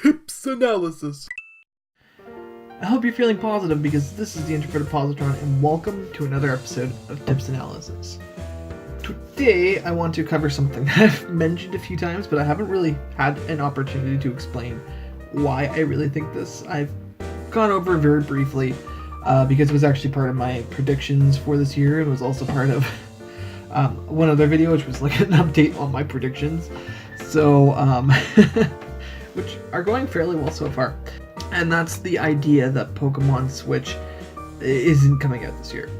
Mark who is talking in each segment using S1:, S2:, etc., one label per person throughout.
S1: Tips analysis. I hope you're feeling positive because this is the Introverted Positron, and welcome to another episode of Tips Analysis. Today, I want to cover something that I've mentioned a few times, but I haven't really had an opportunity to explain why I really think this. I've gone over it very briefly because it was actually part of my predictions for this year, and was also part of one other video, which was like an update on my predictions. So, which are going fairly well so far. And that's the idea that Pokemon Switch isn't coming out this year.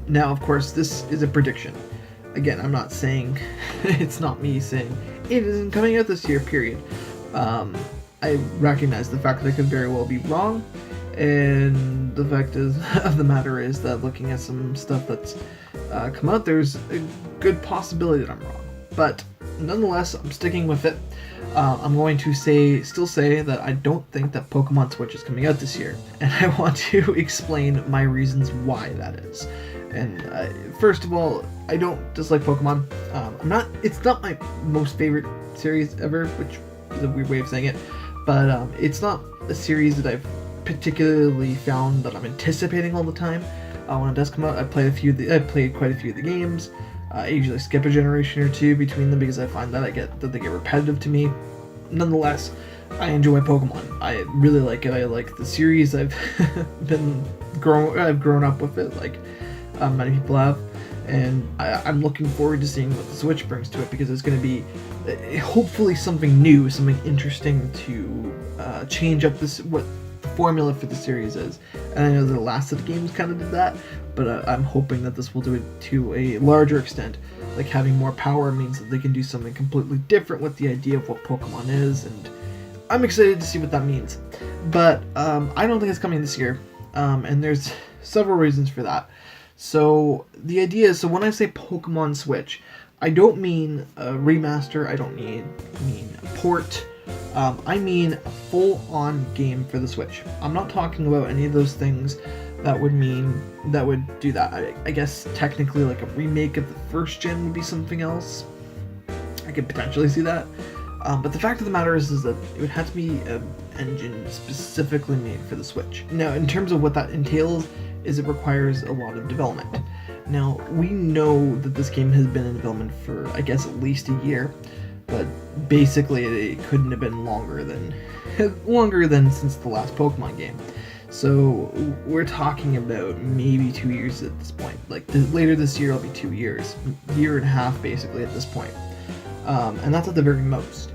S1: Now, of course, this is a prediction. Again, I'm not saying, it's not me saying it isn't coming out this year, period. I recognize the fact that I could very well be wrong, and the fact of the matter is that looking at some stuff that's come out, there's a good possibility that I'm wrong. But nonetheless, I'm sticking with it. I'm going to still say that I don't think that Pokemon Switch is coming out this year, and I want to explain my reasons why that is. And first of all, I don't dislike Pokemon. It's not my most favorite series ever, which is a weird way of saying it, but it's not a series that I've particularly found that I'm anticipating all the time. When it does come out, I've played quite a few of the games. I usually skip a generation or two between them because I find that they get repetitive to me. Nonetheless, I enjoy Pokemon. I really like it. I like the series. I've grown up with it, like many people have, and I'm looking forward to seeing what the Switch brings to it, because it's going to be hopefully something new, something interesting to change up what the formula for the series is. And I know the last of the games kind of did that, but I'm hoping that this will do it to a larger extent. Like, having more power means that they can do something completely different with the idea of what Pokemon is, and I'm excited to see what that means. But I don't think it's coming this year, and there's several reasons for that. So the idea is, when I say Pokemon Switch, I don't mean a remaster, I don't mean a port, I mean a full-on game for the Switch. I'm not talking about any of those things that would do that. I guess technically like a remake of the first gen would be something else. I could potentially see that. But the fact of the matter is that it would have to be an engine specifically made for the Switch. Now, in terms of what that entails, is it requires a lot of development. Now, we know that this game has been in development for, I guess, at least a year, but basically it couldn't have been longer than since the last Pokemon game. So we're talking about maybe 2 years at this point. Like, later this year it'll be 2 years, year and a half basically at this point, and that's at the very most.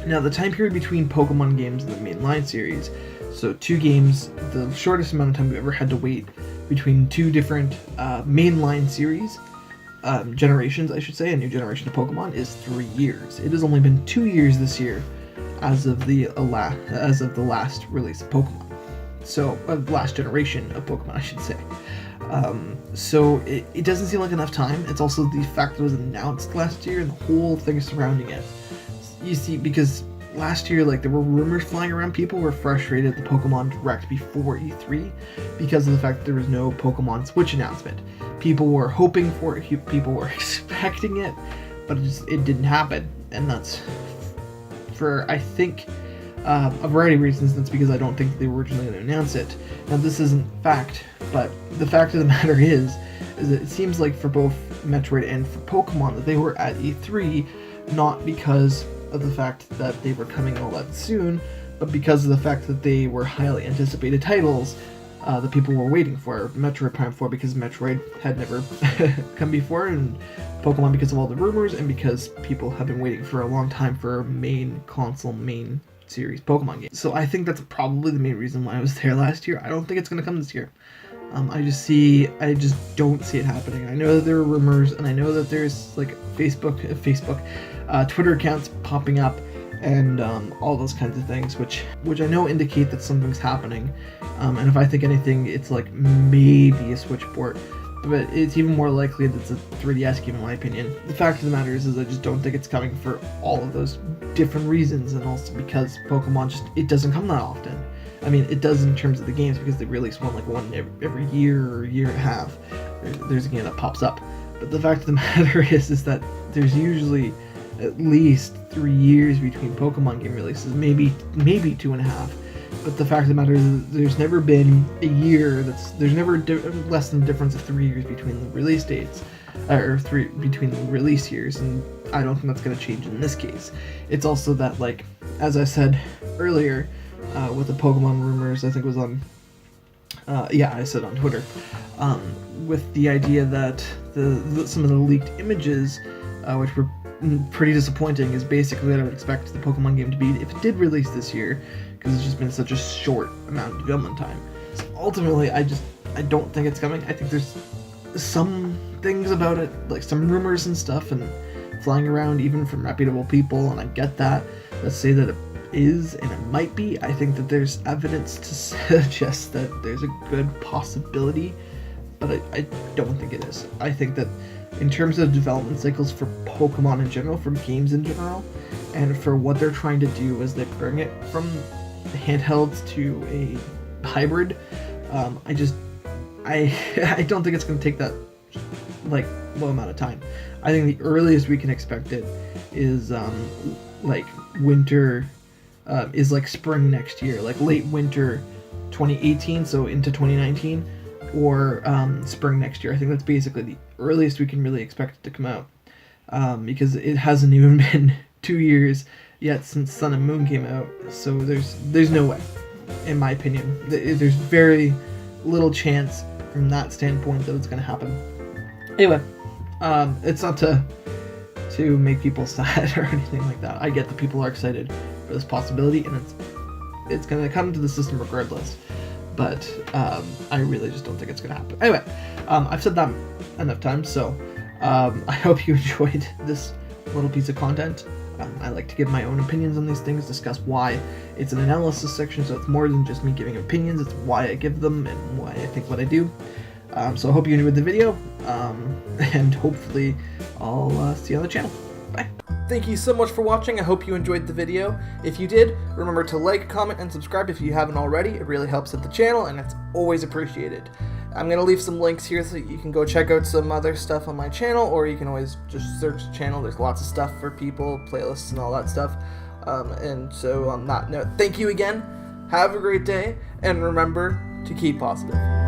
S1: Now, the time period between Pokemon games and the mainline series, so 2 games, the shortest amount of time we've ever had to wait between 2 different mainline series generations, I should say, a new generation of Pokemon, is 3 years. It has only been 2 years this year as of the last release of Pokemon. So, last generation of Pokemon, I should say. So it doesn't seem like enough time. It's also the fact that it was announced last year and the whole thing surrounding it. You see, because last year, like, there were rumors flying around. People were frustrated at the Pokemon Direct before E3 because of the fact that there was no Pokemon Switch announcement. People were hoping for it, people were expecting it, but it didn't happen. And that's for, I think, a variety of reasons. That's because I don't think they were originally going to announce it. Now, this isn't fact, but the fact of the matter is that it seems like for both Metroid and for Pokemon that they were at E3 not because of the fact that they were coming all that soon, but because of the fact that they were highly anticipated titles that people were waiting for. Metroid Prime 4 because Metroid had never come before, and Pokemon because of all the rumors, and because people have been waiting for a long time for a main console, main series Pokemon game. So I think that's probably the main reason why I was there last year. I don't think it's going to come this year. I just don't see it happening. I know that there are rumors, and I know that there's like Twitter accounts popping up, and all those kinds of things, which I know indicate that something's happening. And if I think anything, it's like maybe a Switch port, but it's even more likely that it's a 3DS game, in my opinion. The fact of the matter is I just don't think it's coming for all of those different reasons, and also because Pokemon it doesn't come that often. I mean, it does in terms of the games, because they release one every year or year and a half. There's a game that pops up. But the fact of the matter is that there's usually at least 3 years between Pokemon game releases, maybe 2.5. But the fact of the matter is, there's never been a year there's never less than a difference of 3 years between the release dates, or between the release years, and I don't think that's going to change in this case. It's also that, like, as I said earlier, with the Pokemon rumors, I think it was on, I said on Twitter, with the idea that some of the leaked images, which were pretty disappointing, is basically what I would expect the Pokemon game to be if it did release this year, because it's just been such a short amount of development time. So ultimately, I don't think it's coming. I think there's some things about it, like some rumors and stuff, and flying around even from reputable people, and I get that. Let's say that it is, and it might be. I think that there's evidence to suggest that there's a good possibility, but I don't think it is. I think that in terms of development cycles for Pokemon in general, for games in general, and for what they're trying to do as they bring it from handhelds to a hybrid, I don't think it's going to take that low amount of time. I think the earliest we can expect it is winter, is like spring next year, like late winter 2018, so into 2019, or spring next year. I think that's basically the earliest we can really expect it to come out, because it hasn't even been 2 years yet since Sun and Moon came out, so there's no way, in my opinion. There's very little chance from that standpoint that it's going to happen. Anyway, it's not to make people sad or anything like that. I get that people are excited for this possibility, and it's going to come to the system regardless. But I really just don't think it's going to happen. Anyway, I've said that enough times, so I hope you enjoyed this little piece of content. I like to give my own opinions on these things, discuss why. It's an analysis section, so it's more than just me giving opinions. It's why I give them and why I think what I do. So I hope you enjoyed the video, and hopefully I'll see you on the channel. Bye. Thank you so much for watching. I hope you enjoyed the video. If you did, remember to like, comment, and subscribe if you haven't already. It really helps at the channel, and it's always appreciated. I'm going to leave some links here so you can go check out some other stuff on my channel, or you can always just search the channel. There's lots of stuff for people, playlists, and all that stuff. And so on that note, thank you again. Have a great day, and remember to keep positive.